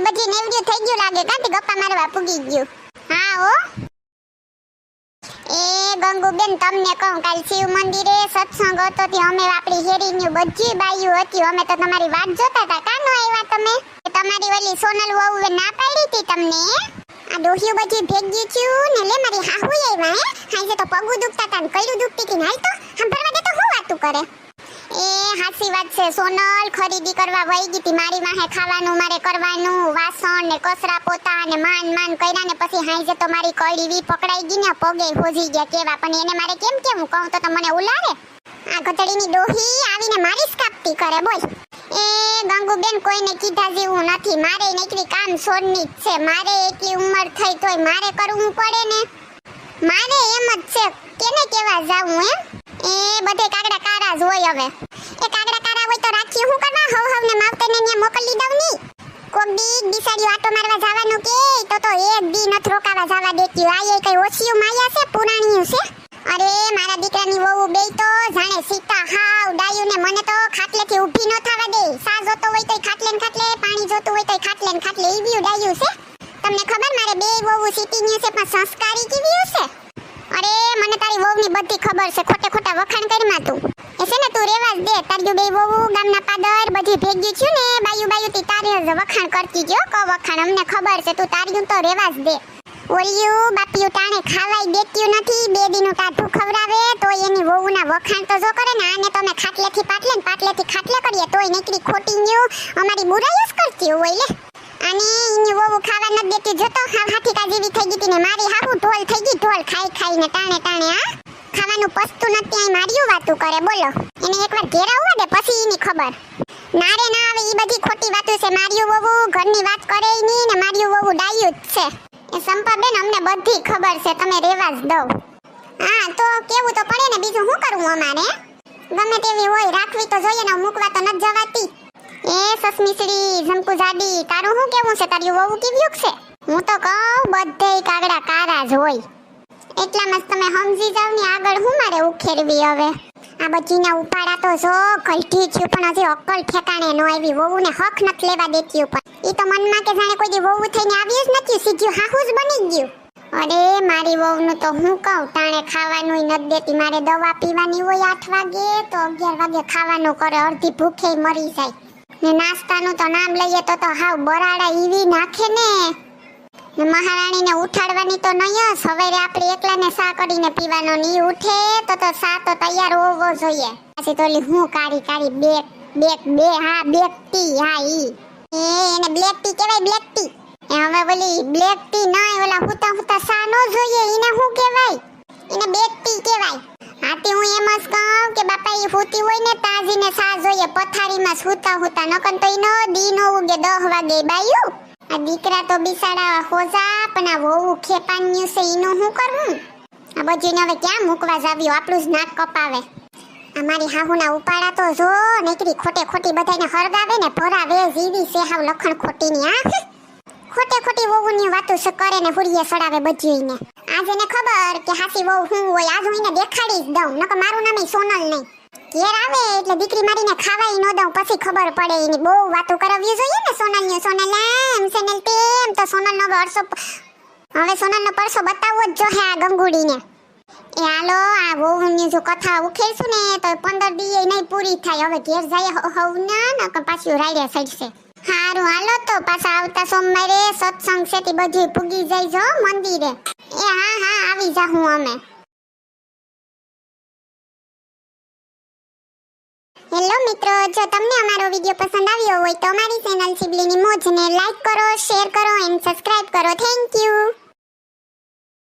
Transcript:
બધી નેવડ્યું થઈ ગયું લાગે કાંથી ગપ્પા મારવા પૂગી ગયું. હા હો એ ગંગુબેન તમને કહું કાલ શિવ મંદિરે સત્સંગ હતો તે અમે આપણી હેરીની બધી બાઈઓ હતી અમે તો તમારી વાત જોતા હતા કાનો આવ્યા તમે તમારી ઓલી સોનલ વહુએ ના પાડી હતી તમને આ ડોહિયું બધી ભેગી થયું ને લે મારી હાહુ આવ્યા હાજે તો પગું દુખતા હતા ને કઈરું દુખતી હતી ને હાલ તો સાંભળવા દે તો હું વાતું કરે એ હાસી વાત છે સોનલ ખરીદી કરવા વઈ ગઈ હતી મારી વાહે ખાવાનું મારે કરવાનું વાસણ ને કચરા પોતા ને માન કર્યા ને પછી હાંજે તો મારી કઈડી પકડાઈ ગઈ ને પગે હોજી ગયા કેવા પણ એને મારે કેમ કેવું કહું તો મને ઉલારે આ ગધડીની ડોહી આવીને મારી જ કાપતી કરે બોલ એ ગંગુબેન કોઈને કીધા જેવું નથી મારે નીકળી કામ છોડની જ છે મારે એટલી ઉંમર થઈ તોય મારે કરવું પડે ને મારે એમ જ છે કેને કેવા જાવું એ બધે કાગડા કારા જ હોય હવે એ કાગડા કારા હોય તો રાખી હું કરવા હવ ને માવતરને ન્યા મોકલી દઉં ની કોક દી બિસાડી આટો મારવા જવાનું કે તો એક દી નથ રોકાવા જવા દેતી આ કઈ ઓછિયું માયા છે પુરાણીયું છે અરે મારા દીકરાની વહુ બે તો જાણે સીતા હાવ ડાયું ને મને તો ખાટલેથી ઊભી ન થવા દે સા જોતો હોય તોય ખાટલે ને ખાટલે પાણી જોતું હોય તોય ખાટલે ને ખાટલે ઈ બીયું ડાયું છે તમને ખબર મારે બે વહુ સીટીની છે પણ સંસ્કારી કેવી છે અરે મને તારી વહુની બધી ખબર છે ખોટે ખોટા વખાણ કરીમાં તું એ છે ને તું રેવા જ દે તારી બે વહુ ગામના પાદર બધી ભેગી છું ને બાયુ તી તારી જ વખાણ કરતી જો કો વખાણ અમને ખબર છે તું તારી તો રેવા જ દે ઓલિયું બાપિયું ટાણે ખાવાય દેત્યું નથી બે દીનું ટાઢું ખવરાવે તોય એની વહુના વખાણ તો જો કરે ને આને તો અમે ખાટલેથી પાટલે ને પાટલેથી ખાટલે કરીએ તોય નીકળી ખોટી ન્યુ અમારી બુરાઈ જ કરતી હોય લે અને એની વહુ ખાવા ન દેતી જતો હાથીકા જેવી થઈ ગઈ ને મારી હાહુ ઢોલ થઈ ગઈ ઢોલ ખાઈને ટાણે આ ખાવાનું પસતું નથી આ માર્યું વાતું કરે બોલો એને એકવાર ઘેરા ઉવા દે પછી એની ખબર નારે ના આવે ઈ બધી ખોટી વાતો છે માર્યું વહુ ઘરની વાત કરે ની ને માર્યું વહુ ડાયું જ છે એ સંપાબેન અમને બધી ખબર છે તમે રેવા જ દો હા તો કેવું તો પડે ને બીજું શું કરવું અમારે ગમે તેવી હોય રાખવી તો જોઈએ ને મૂકવા તો ન જવાતી એ સસમીસડી ઝંકુ જાડી તારું શું કેવું છે તારી વહુ કેવી છે હું તો કહું બધેય કાગડા કારા જ હોય એટલામાં તમે સમજી જાવ ને આગળ હું મારે ઉખેરવી હવે આ બચીના ઉપાડા તો જો કલઠી થયું પણ હજી અક્કલ ઠેકાણે ન આવી વહુને હક નથી લેવા દેતી ઉપર ઈ તો મનમાં કે જાણે કોઈ દી વહુ થઈને આવી જ નથી સીધું હાહુ જ બની ગયું અરે મારી વહુનું તો હું કહું ટાણે ખાવાનું નથી દેતી મારે દવા પીવાની હોય 8 વાગે તો 11 વાગે ખાવાનું કરે અડધી ભૂખે મરી જાય ને નાસ્તાનું તો નામ લઈએ તો હાવ બરાડા ઈવી નાખે ને મહારાણીને ઉઠાડવાની તો નહીં સવારે આપણે એકલાને સા કરીને પીવાનો ની ઉઠે તો સા તો તૈયાર હોવો જોઈએ પછી તો હું કાળી બે હા બ્લેક ટી હા ઈ એને બ્લેક ટી કહેવાય બ્લેક ટી હવે બોલી બ્લેક ટી નહીં ઓલા હુતા સા નો જોઈએ એને શું કહેવાય એને બ્લેક ટી કહેવાય હાથી હું એમ જ કહું કે બાપા ઈ હુતી હોય ને તાજીને સા જોઈએ પથારીમાં હુતા નકન તો ઈ નો દી નો ઉગે 10 વાગે બાયું આ દીકરા તો બિસાડા હોજા પણ આ વહુ ખેપાન્યું છે ઈનું શું કરવું આ બજીને હવે ક્યાં મૂકવા જાવ્યો આપણું જ નાક કપાવે અમારી હાહુના ઉપાડા તો જો નીકળી ખોટી બધાને હરગાવે ને ભરાવે જીવી છે હાવ લખણ ખોટીની આ ખોટી વહુની વાતો કરે ને હુરીએ સડાવે બજીને આજ એને ખબર કે હાસી વહુ હું હોય આજ હું એને દેખાડી જ દઉં નકર મારું નામ સોનલ નહીં ઘેર આવે એટલે દીકરી મારીને ખાવાય ન દઉં પછી ખબર પડે એની બહુ વાતો કરાવવી જોઈએ ને સોનલ એમ સેનલ તેમ તો સોનલનો પરસો હવે સોનલનો પરસો બતાવવો જ જોઈએ આ ગંગુડીને એ હાલો આ વહુની જો કથા ઉખેરશું ને તો 15 દીએ નહીં પૂરી થાય હવે ઘેર જાય હવના નકર પાછું રાડે સડશે હારું હાલો તો પાછા આવતા સોમવારે સત્સંગ છે તે બધી પૂગી જાય જો મંદિરે એ હા આવી જાઉં અમે હેલો મિત્રો જો તમને અમારો વિડિયો પસંદ આવ્યો હોય તો અમારી ચેનલ સિબલીની મોજને લાઈક કરો શેર કરો એન્ડ સબસ્ક્રાઇબ કરો થેન્ક યુ